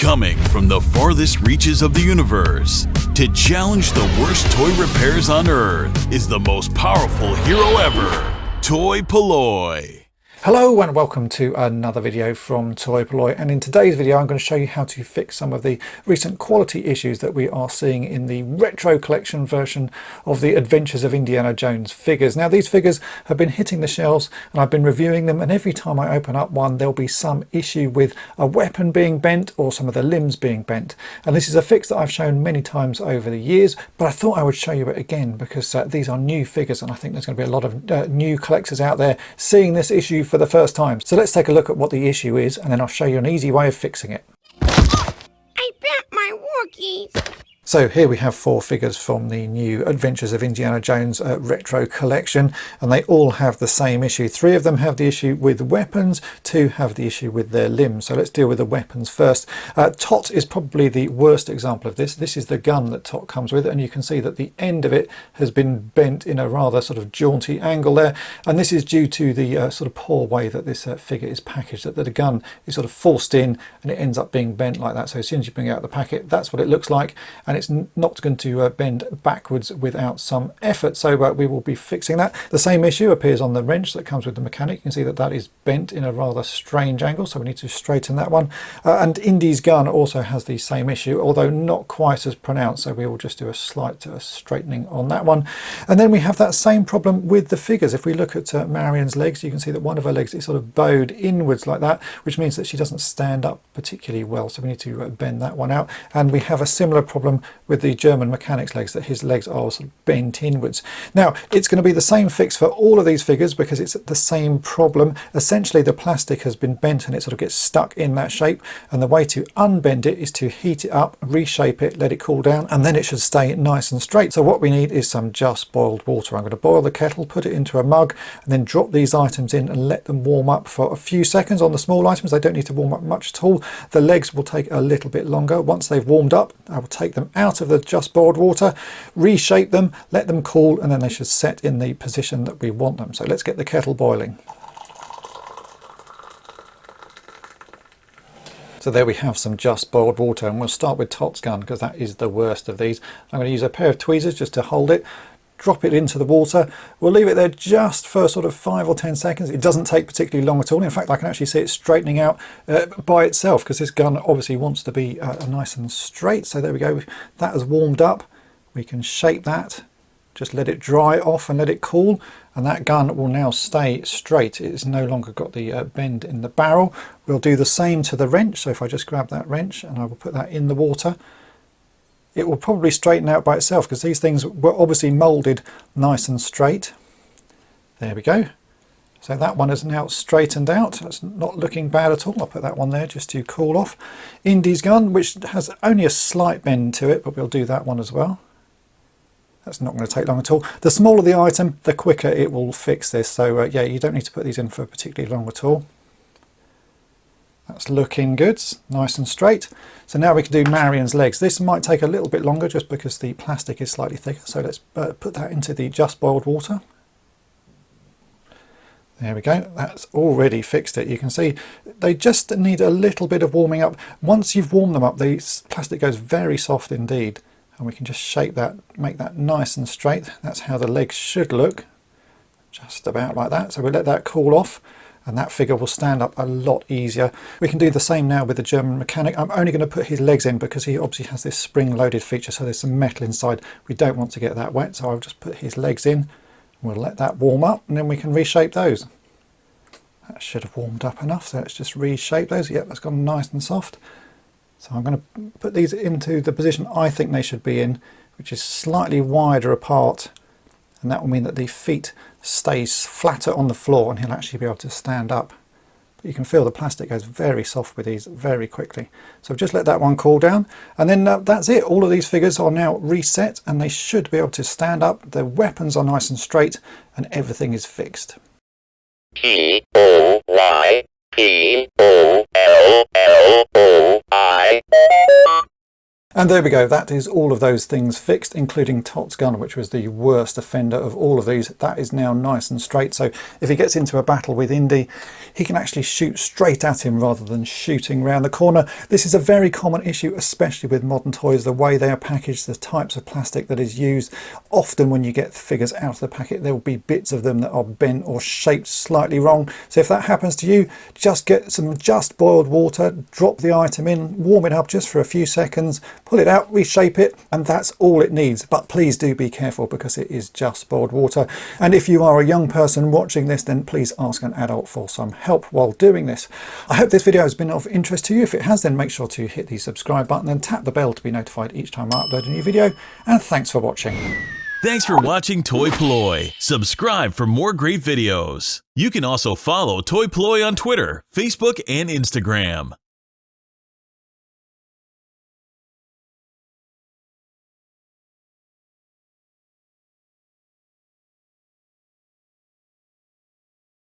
Coming from the farthest reaches of the universe to challenge the worst toy repairs on Earth is the most powerful hero ever, toy-polloi. Hello and welcome to another video from toy-polloi, and in today's video I'm going to show you how to fix some of the recent quality issues that we are seeing in the retro collection version of the Adventures of Indiana Jones figures. Now these figures have been hitting the shelves and I've been reviewing them, and every time I open up one there'll be some issue with a weapon being bent or some of the limbs being bent, and this is a fix that I've shown many times over the years, but I thought I would show you it again because these are new figures and I think there's going to be a lot of new collectors out there seeing this issue for the first time. So let's take a look at what the issue is and then I'll show you an easy way of fixing it. I bent my Wookiees. So here we have 4 figures from the new Adventures of Indiana Jones retro collection, and they all have the same issue. 3 of them have the issue with weapons, 2 have the issue with their limbs. So let's deal with the weapons first. Tot is probably the worst example of this. This is the gun that Tot comes with, and you can see that the end of it has been bent in a rather sort of jaunty angle there, and this is due to the sort of poor way that this figure is packaged, that the gun is sort of forced in and it ends up being bent like that. So as soon as you bring out the packet, that's what it looks like, and it's not going to bend backwards without some effort. So we will be fixing that. The same issue appears on the wrench that comes with the mechanic. You can see that that is bent in a rather strange angle, so we need to straighten that one. And Indy's gun also has the same issue, although not quite as pronounced, so we will just do a slight straightening on that one. And then we have that same problem with the figures. If we look at Marion's legs, you can see that one of her legs is sort of bowed inwards like that, which means that she doesn't stand up particularly well, so we need to bend that one out. And we have a similar problem with the German mechanic's legs, that his legs are sort of bent inwards. Now it's going to be the same fix for all of these figures because it's the same problem. Essentially the plastic has been bent and it sort of gets stuck in that shape, and the way to unbend it is to heat it up, reshape it, let it cool down, and then it should stay nice and straight. So what we need is some just boiled water. I'm going to boil the kettle, put it into a mug, and then drop these items in and let them warm up for a few seconds. On the small items they don't need to warm up much at all. The legs will take a little bit longer. Once they've warmed up, I will take them out of the just boiled water, reshape them, let them cool, and then they should set in the position that we want them. So let's get the kettle boiling. So there we have some just boiled water, and we'll start with Tot's gun because that is the worst of these. I'm going to use a pair of tweezers just to hold it, drop it into the water. We'll leave it there just for sort of 5 or 10 seconds. It doesn't take particularly long at all. In fact, I can actually see it straightening out by itself because this gun obviously wants to be nice and straight. So there we go. That has warmed up. We can shape that, just let it dry off and let it cool, and that gun will now stay straight. It's no longer got the bend in the barrel. We'll do the same to the wrench. So if I just grab that wrench and I will put that in the water, it will probably straighten out by itself because these things were obviously molded nice and straight. There we go. So that one is now straightened out. That's not looking bad at all. I'll put that one there just to cool off. Indy's gun, which has only a slight bend to it, but we'll do that one as well. That's not going to take long at all. The smaller the item, the quicker it will fix this. So yeah, you don't need to put these in for particularly long at all. That's looking good, nice and straight. So now we can do Marion's legs. This might take a little bit longer just because the plastic is slightly thicker. So let's put that into the just boiled water. There we go, that's already fixed it. You can see they just need a little bit of warming up. Once you've warmed them up, the plastic goes very soft indeed. And we can just shape that, make that nice and straight. That's how the legs should look, just about like that. So we'll let that cool off and that figure will stand up a lot easier. We can do the same now with the German mechanic. I'm only going to put his legs in because he obviously has this spring-loaded feature, so there's some metal inside. We don't want to get that wet, so I'll just put his legs in. We'll let that warm up and then we can reshape those. That should have warmed up enough, so let's just reshape those. Yep, that's gone nice and soft. So I'm going to put these into the position I think they should be in, which is slightly wider apart, and that will mean that the feet stays flatter on the floor and he'll actually be able to stand up. But you can feel the plastic goes very soft with these very quickly. So just let that one cool down, and then that's it. All of these figures are now reset and they should be able to stand up. Their weapons are nice and straight and everything is fixed. P-O-Y P-O-L-L-O-I. And there we go, that is all of those things fixed, including Tot's gun, which was the worst offender of all of these. That is now nice and straight, so if he gets into a battle with Indy, he can actually shoot straight at him rather than shooting round the corner. This is a very common issue, especially with modern toys, the way they are packaged, the types of plastic that is used. Often when you get figures out of the packet, there will be bits of them that are bent or shaped slightly wrong. So if that happens to you, just get some just boiled water, drop the item in, warm it up just for a few seconds, pull it out, reshape it, and that's all it needs. But please do be careful because it is just boiled water. And if you are a young person watching this, then please ask an adult for some help while doing this. I hope this video has been of interest to you. If it has, then make sure to hit the subscribe button and tap the bell to be notified each time I upload a new video. And thanks for watching. Thanks for watching toy-polloi. Subscribe for more great videos. You can also follow toy-polloi on Twitter, Facebook, and Instagram.